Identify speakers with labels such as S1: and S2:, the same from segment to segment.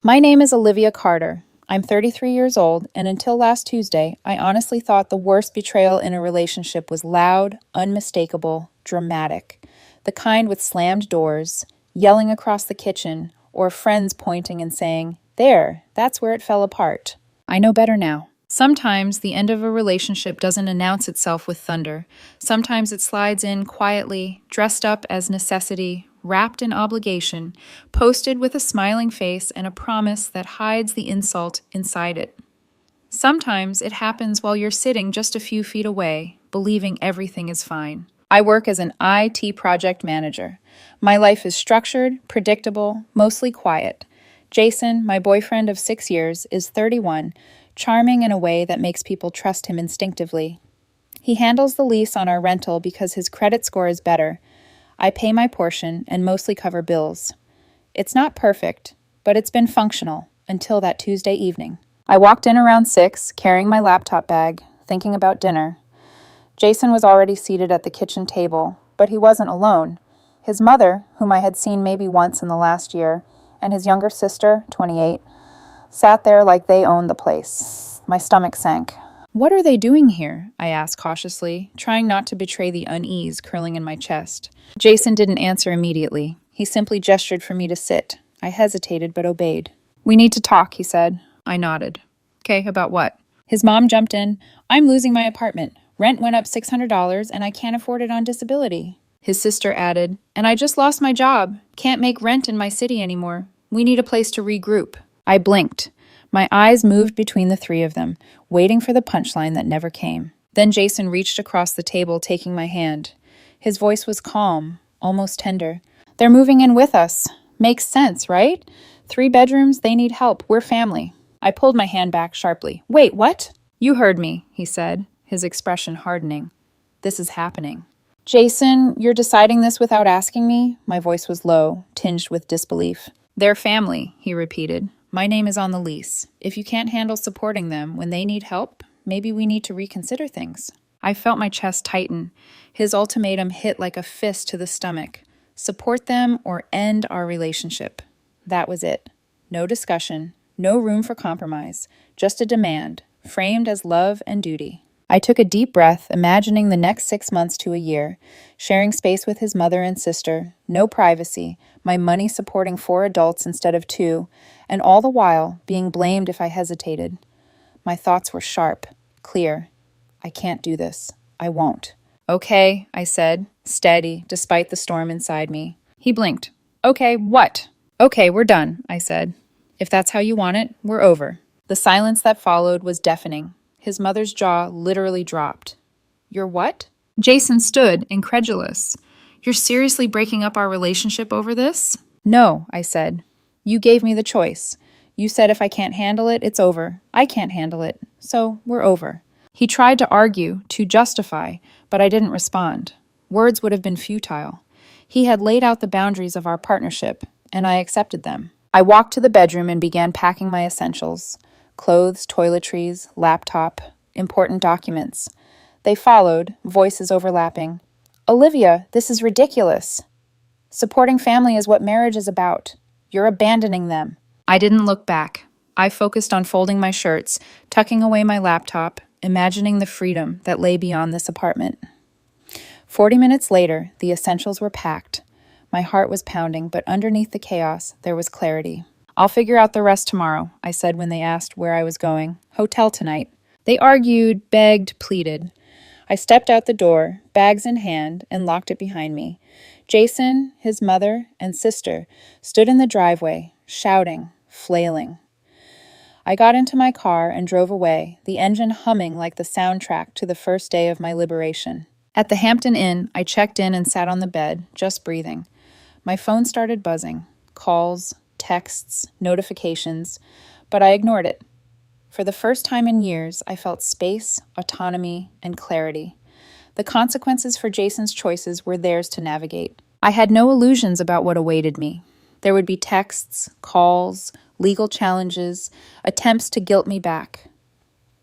S1: My name is Olivia Carter. I'm 33 years old, and until last Tuesday, I honestly thought the worst betrayal in a relationship was loud, unmistakable, dramatic. The kind with slammed doors, yelling across the kitchen, or friends pointing and saying, "There, that's where it fell apart." I know better now. Sometimes the end of a relationship doesn't announce itself with thunder. Sometimes it slides in quietly, dressed up as necessity, wrapped in obligation, posted with a smiling face and a promise that hides the insult inside it. Sometimes it happens while you're sitting just a few feet away, believing everything is fine. I work as an IT project manager. My life is structured, predictable, mostly quiet. Jason, my boyfriend of 6 years, is 31, charming in a way that makes people trust him instinctively. He handles the lease on our rental because his credit score is better. I pay my portion and mostly cover bills. It's not perfect, but it's been functional until that Tuesday evening. I walked in around 6, carrying my laptop bag, thinking about dinner. Jason was already seated at the kitchen table, but he wasn't alone. His mother, whom I had seen maybe once in the last year, and his younger sister, 28, sat there like they owned the place. My stomach sank. "What are they doing here?" I asked cautiously, trying not to betray the unease curling in my chest. Jason didn't answer immediately. He simply gestured for me to sit. I hesitated but obeyed. "We need to talk," he said. I nodded. "Okay, about what?" His mom jumped in. "I'm losing my apartment. Rent went up $600 and I can't afford it on disability." His sister added, "And I just lost my job. Can't make rent in my city anymore. We need a place to regroup." I blinked. My eyes moved between the three of them, waiting for the punchline that never came. Then Jason reached across the table, taking my hand. His voice was calm, almost tender. "They're moving in with us. Makes sense, right? 3 bedrooms, they need help. We're family." I pulled my hand back sharply. "Wait, what?" "You heard me," he said, his expression hardening. "This is happening." "Jason, you're deciding this without asking me?" My voice was low, tinged with disbelief. "They're family," he repeated. "My name is on the lease. If you can't handle supporting them when they need help, maybe we need to reconsider things." I felt my chest tighten. His ultimatum hit like a fist to the stomach. Support them or end our relationship. That was it. No discussion, no room for compromise, just a demand, framed as love and duty. I took a deep breath, imagining the next 6 months to a year, sharing space with his mother and sister, no privacy, my money supporting 4 adults instead of 2, and all the while being blamed if I hesitated. My thoughts were sharp, clear. I can't do this. I won't. "Okay," I said, steady, despite the storm inside me. He blinked. "Okay, what?" "Okay, we're done," I said. "If that's how you want it, we're over." The silence that followed was deafening. His mother's jaw literally dropped. "You're what?" Jason stood, incredulous. "You're seriously breaking up our relationship over this?" "No," I said. "You gave me the choice. You said if I can't handle it, it's over. I can't handle it, so we're over." He tried to argue, to justify, but I didn't respond. Words would have been futile. He had laid out the boundaries of our partnership, and I accepted them. I walked to the bedroom and began packing my essentials. Clothes, toiletries, laptop, important documents. They followed, voices overlapping. "Olivia, this is ridiculous. Supporting family is what marriage is about. You're abandoning them." I didn't look back. I focused on folding my shirts, tucking away my laptop, imagining the freedom that lay beyond this apartment. 40 minutes later, the essentials were packed. My heart was pounding, but underneath the chaos, there was clarity. "I'll figure out the rest tomorrow," I said when they asked where I was going. "Hotel tonight." They argued, begged, pleaded. I stepped out the door, bags in hand, and locked it behind me. Jason, his mother, and sister stood in the driveway, shouting, flailing. I got into my car and drove away, the engine humming like the soundtrack to the first day of my liberation. At the Hampton Inn, I checked in and sat on the bed, just breathing. My phone started buzzing. Calls, texts, notifications, but I ignored it. For the first time in years, I felt space, autonomy, and clarity. The consequences for Jason's choices were theirs to navigate. I had no illusions about what awaited me. There would be texts, calls, legal challenges, attempts to guilt me back.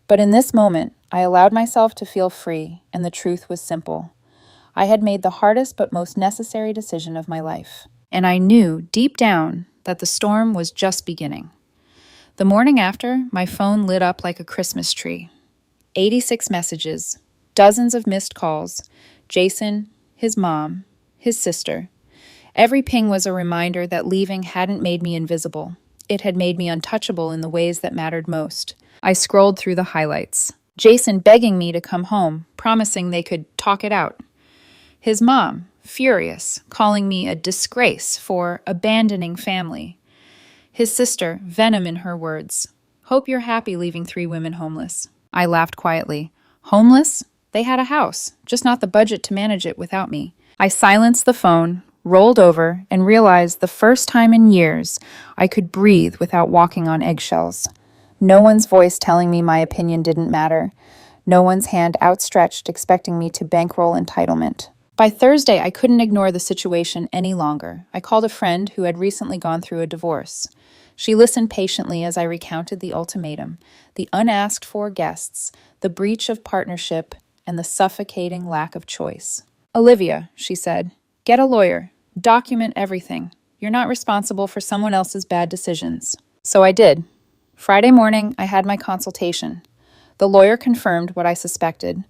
S1: But in this moment, I allowed myself to feel free, and the truth was simple. I had made the hardest but most necessary decision of my life. And I knew, deep down, that the storm was just beginning. The morning after, my phone lit up like a Christmas tree. 86 messages, dozens of missed calls, Jason, his mom, his sister. Every ping was a reminder that leaving hadn't made me invisible. It had made me untouchable in the ways that mattered most. I scrolled through the highlights. Jason begging me to come home, promising they could talk it out. His mom, furious, calling me a disgrace for abandoning family. His sister, venom in her words. Hope you're happy leaving 3 women homeless. I laughed quietly. Homeless? They had a house, just not the budget to manage it without me. I silenced the phone, rolled over, and realized the first time in years I could breathe without walking on eggshells. No one's voice telling me my opinion didn't matter. No one's hand outstretched expecting me to bankroll entitlement. By Thursday, I couldn't ignore the situation any longer. I called a friend who had recently gone through a divorce. She listened patiently as I recounted the ultimatum, the unasked-for guests, the breach of partnership, and the suffocating lack of choice. "Olivia," she said, "get a lawyer. Document everything. You're not responsible for someone else's bad decisions." So I did. Friday morning, I had my consultation. The lawyer confirmed what I suspected.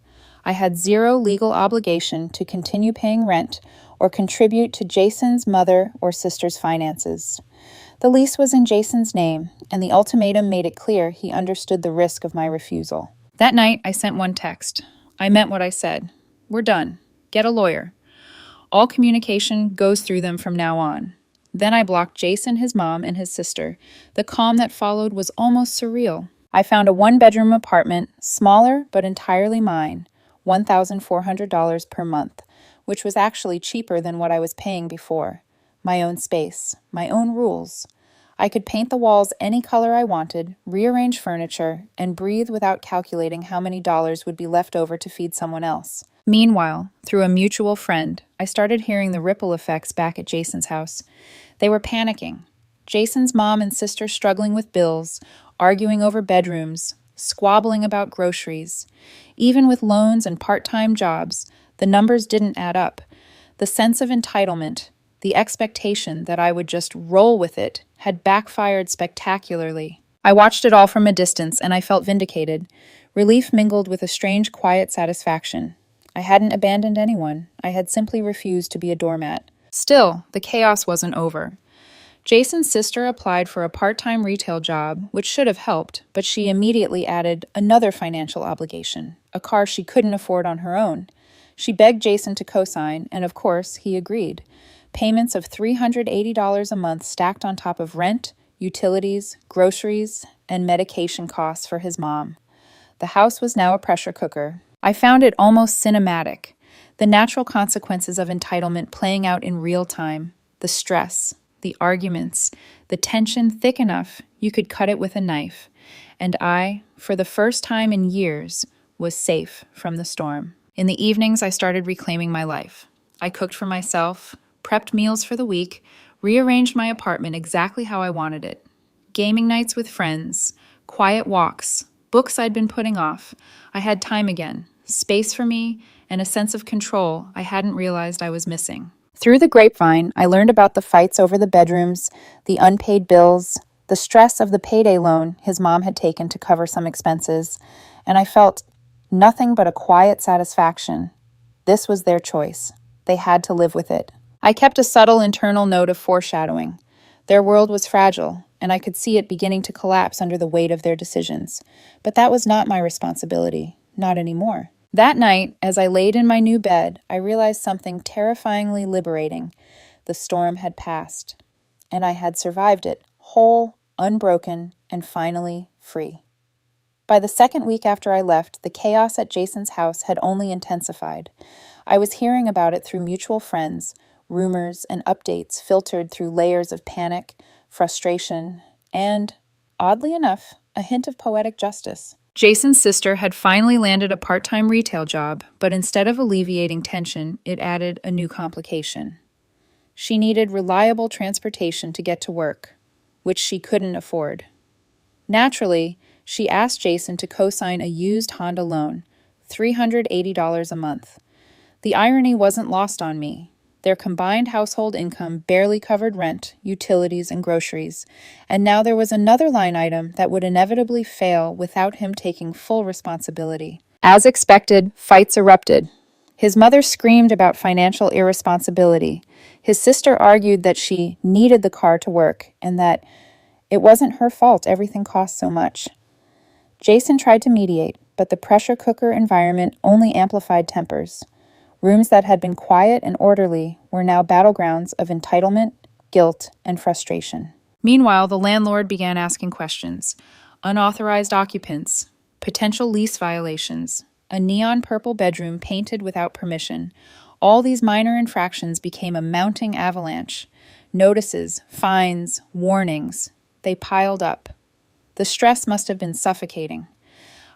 S1: I had zero legal obligation to continue paying rent or contribute to Jason's mother or sister's finances. The lease was in Jason's name, and the ultimatum made it clear he understood the risk of my refusal. That night, I sent one text. I meant what I said. We're done. Get a lawyer. All communication goes through them from now on. Then I blocked Jason, his mom, and his sister. The calm that followed was almost surreal. I found a 1-bedroom apartment, smaller but entirely mine, $1,400 per month, which was actually cheaper than what I was paying before. My own space, my own rules. I could paint the walls any color I wanted, rearrange furniture, and breathe without calculating how many dollars would be left over to feed someone else. Meanwhile, through a mutual friend, I started hearing the ripple effects back at Jason's house. They were panicking. Jason's mom and sister struggling with bills, arguing over bedrooms, squabbling about groceries. Even with loans and part-time jobs, the numbers didn't add up. The sense of entitlement, the expectation that I would just roll with it, had backfired spectacularly. I watched it all from a distance, and I felt vindicated. Relief mingled with a strange, quiet satisfaction. I hadn't abandoned anyone. I had simply refused to be a doormat. Still, the chaos wasn't over. Jason's sister applied for a part-time retail job, which should have helped, but she immediately added another financial obligation, a car she couldn't afford on her own. She begged Jason to co-sign, and of course, he agreed. Payments of $380 a month stacked on top of rent, utilities, groceries, and medication costs for his mom. The house was now a pressure cooker. I found it almost cinematic, the natural consequences of entitlement playing out in real time, the stress, the arguments, the tension thick enough you could cut it with a knife. And I, for the first time in years, was safe from the storm. In the evenings, I started reclaiming my life. I cooked for myself, prepped meals for the week, rearranged my apartment exactly how I wanted it. Gaming nights with friends, quiet walks, books I'd been putting off. I had time again, space for me, and a sense of control I hadn't realized I was missing. Through the grapevine, I learned about the fights over the bedrooms, the unpaid bills, the stress of the payday loan his mom had taken to cover some expenses, and I felt nothing but a quiet satisfaction. This was their choice. They had to live with it. I kept a subtle internal note of foreshadowing. Their world was fragile, and I could see it beginning to collapse under the weight of their decisions. But that was not my responsibility, not anymore. That night, as I laid in my new bed, I realized something terrifyingly liberating. The storm had passed, and I had survived it, whole, unbroken, and finally free. By the second week after I left, the chaos at Jason's house had only intensified. I was hearing about it through mutual friends, rumors and updates filtered through layers of panic, frustration, and, oddly enough, a hint of poetic justice. Jason's sister had finally landed a part-time retail job, but instead of alleviating tension, it added a new complication. She needed reliable transportation to get to work, which she couldn't afford. Naturally, she asked Jason to co-sign a used Honda loan, $380 a month. The irony wasn't lost on me. Their combined household income barely covered rent, utilities, and groceries, and now there was another line item that would inevitably fail without him taking full responsibility. As expected, fights erupted. His mother screamed about financial irresponsibility. His sister argued that she needed the car to work and that it wasn't her fault everything cost so much. Jason tried to mediate, but the pressure cooker environment only amplified tempers. Rooms that had been quiet and orderly were now battlegrounds of entitlement, guilt, and frustration. Meanwhile, the landlord began asking questions. Unauthorized occupants, potential lease violations, a neon purple bedroom painted without permission. All these minor infractions became a mounting avalanche. Notices, fines, warnings. They piled up. The stress must have been suffocating.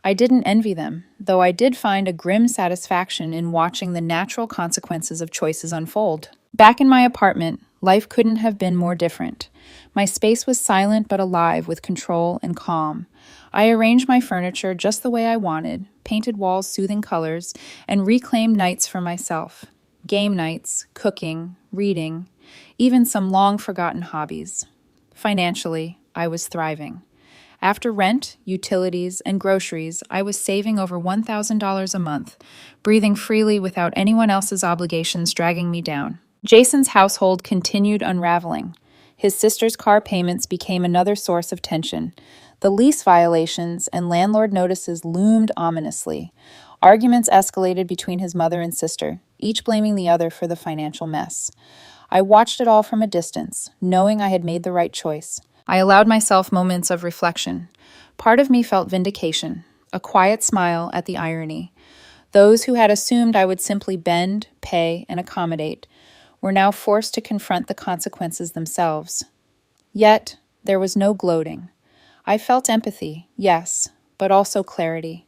S1: I didn't envy them, though I did find a grim satisfaction in watching the natural consequences of choices unfold. Back in my apartment, life couldn't have been more different. My space was silent but alive with control and calm. I arranged my furniture just the way I wanted, painted walls soothing colors, and reclaimed nights for myself. Game nights, cooking, reading, even some long-forgotten hobbies. Financially, I was thriving. After rent, utilities, and groceries, I was saving over $1,000 a month, breathing freely without anyone else's obligations dragging me down. Jason's household continued unraveling. His sister's car payments became another source of tension. The lease violations and landlord notices loomed ominously. Arguments escalated between his mother and sister, each blaming the other for the financial mess. I watched it all from a distance, knowing I had made the right choice. I allowed myself moments of reflection. Part of me felt vindication, a quiet smile at the irony. Those who had assumed I would simply bend, pay, and accommodate were now forced to confront the consequences themselves. Yet, there was no gloating. I felt empathy, yes, but also clarity.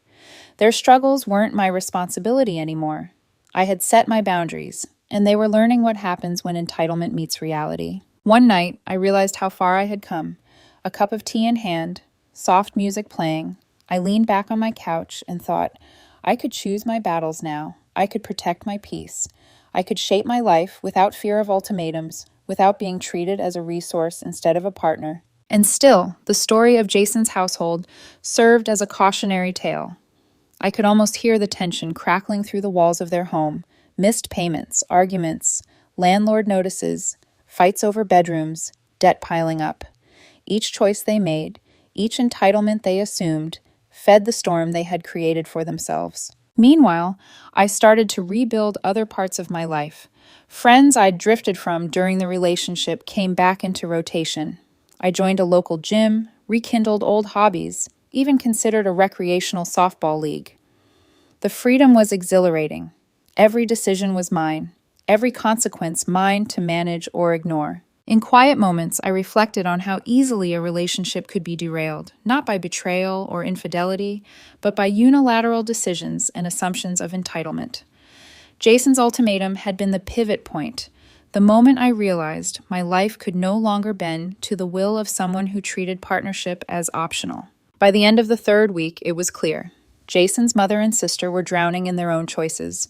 S1: Their struggles weren't my responsibility anymore. I had set my boundaries, and they were learning what happens when entitlement meets reality. One night, I realized how far I had come. A cup of tea in hand, soft music playing, I leaned back on my couch and thought, I could choose my battles now. I could protect my peace. I could shape my life without fear of ultimatums, without being treated as a resource instead of a partner. And still, the story of Jason's household served as a cautionary tale. I could almost hear the tension crackling through the walls of their home. Missed payments, arguments, landlord notices, fights over bedrooms, debt piling up. Each choice they made, each entitlement they assumed, fed the storm they had created for themselves. Meanwhile, I started to rebuild other parts of my life. Friends I'd drifted from during the relationship came back into rotation. I joined a local gym, rekindled old hobbies, even considered a recreational softball league. The freedom was exhilarating. Every decision was mine. Every consequence mine to manage or ignore. In quiet moments, I reflected on how easily a relationship could be derailed, not by betrayal or infidelity, but by unilateral decisions and assumptions of entitlement. Jason's ultimatum had been the pivot point, the moment I realized my life could no longer bend to the will of someone who treated partnership as optional. By the end of the third week, it was clear. Jason's mother and sister were drowning in their own choices.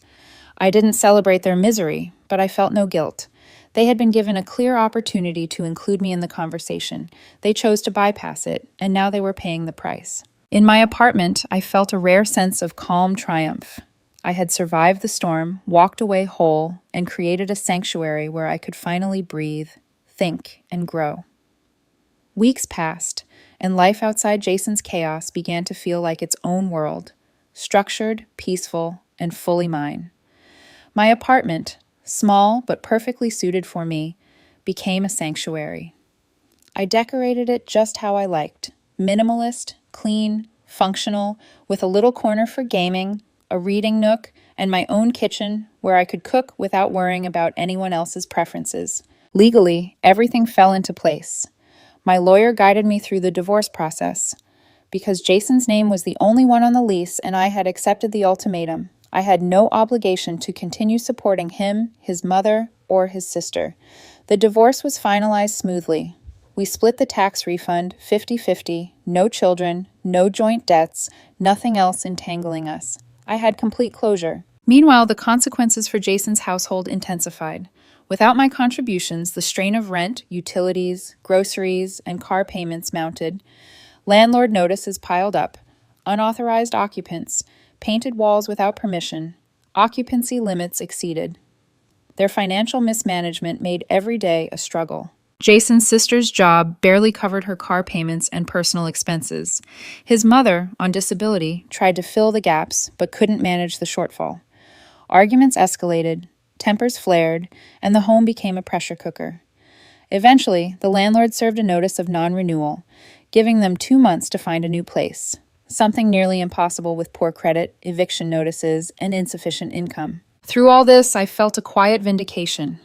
S1: I didn't celebrate their misery, but I felt no guilt. They had been given a clear opportunity to include me in the conversation. They chose to bypass it, and now they were paying the price. In my apartment, I felt a rare sense of calm triumph. I had survived the storm, walked away whole, and created a sanctuary where I could finally breathe, think, and grow. Weeks passed, and life outside Jason's chaos began to feel like its own world, structured, peaceful, and fully mine. My apartment, small but perfectly suited for me, became a sanctuary. I decorated it just how I liked, minimalist, clean, functional, with a little corner for gaming, a reading nook, and my own kitchen where I could cook without worrying about anyone else's preferences. Legally, everything fell into place. My lawyer guided me through the divorce process. Because Jason's name was the only one on the lease and I had accepted the ultimatum, I had no obligation to continue supporting him, his mother, or his sister. The divorce was finalized smoothly. We split the tax refund 50-50, no children, no joint debts, nothing else entangling us. I had complete closure. Meanwhile, the consequences for Jason's household intensified. Without my contributions, the strain of rent, utilities, groceries, and car payments mounted. Landlord notices piled up, unauthorized occupants, painted walls without permission, occupancy limits exceeded. Their financial mismanagement made every day a struggle. Jason's sister's job barely covered her car payments and personal expenses. His mother, on disability, tried to fill the gaps but couldn't manage the shortfall. Arguments escalated, tempers flared, and the home became a pressure cooker. Eventually, the landlord served a notice of non-renewal, giving them 2 months to find a new place, something nearly impossible with poor credit, eviction notices, and insufficient income. Through all this, I felt a quiet vindication.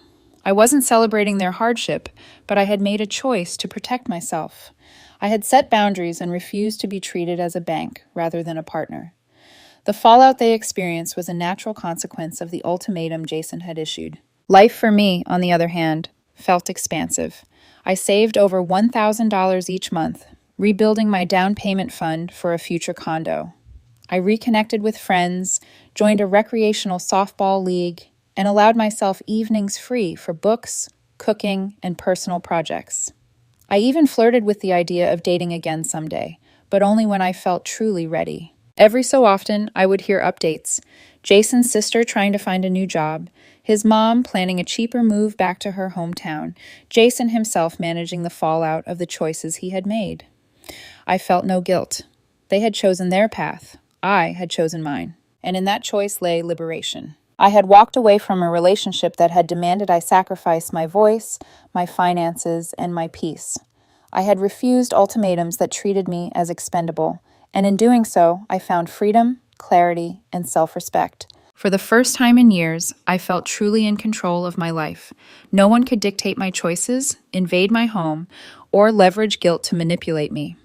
S1: I wasn't celebrating their hardship, but I had made a choice to protect myself. I had set boundaries and refused to be treated as a bank rather than a partner. The fallout they experienced was a natural consequence of the ultimatum Jason had issued. Life for me, on the other hand, felt expansive. I saved over $1,000 each month, rebuilding my down payment fund for a future condo. I reconnected with friends, joined a recreational softball league, and allowed myself evenings free for books, cooking, and personal projects. I even flirted with the idea of dating again someday, but only when I felt truly ready. Every so often, I would hear updates. Jason's sister trying to find a new job, his mom planning a cheaper move back to her hometown, Jason himself managing the fallout of the choices he had made. I felt no guilt. They had chosen their path. I had chosen mine. And in that choice lay liberation. I had walked away from a relationship that had demanded I sacrifice my voice, my finances, and my peace. I had refused ultimatums that treated me as expendable, and in doing so, I found freedom, clarity, and self-respect. For the first time in years, I felt truly in control of my life. No one could dictate my choices, invade my home, or leverage guilt to manipulate me.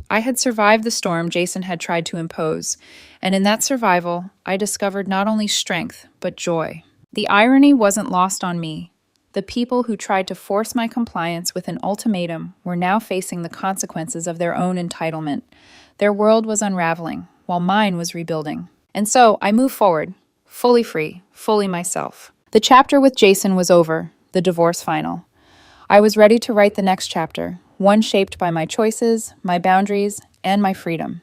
S1: I had survived the storm Jason had tried to impose, and in that survival, I discovered not only strength, but joy. The irony wasn't lost on me. The people who tried to force my compliance with an ultimatum were now facing the consequences of their own entitlement. Their world was unraveling, while mine was rebuilding. And so I moved forward, fully free, fully myself. The chapter with Jason was over, the divorce final. I was ready to write the next chapter, one shaped by my choices, my boundaries, and my freedom.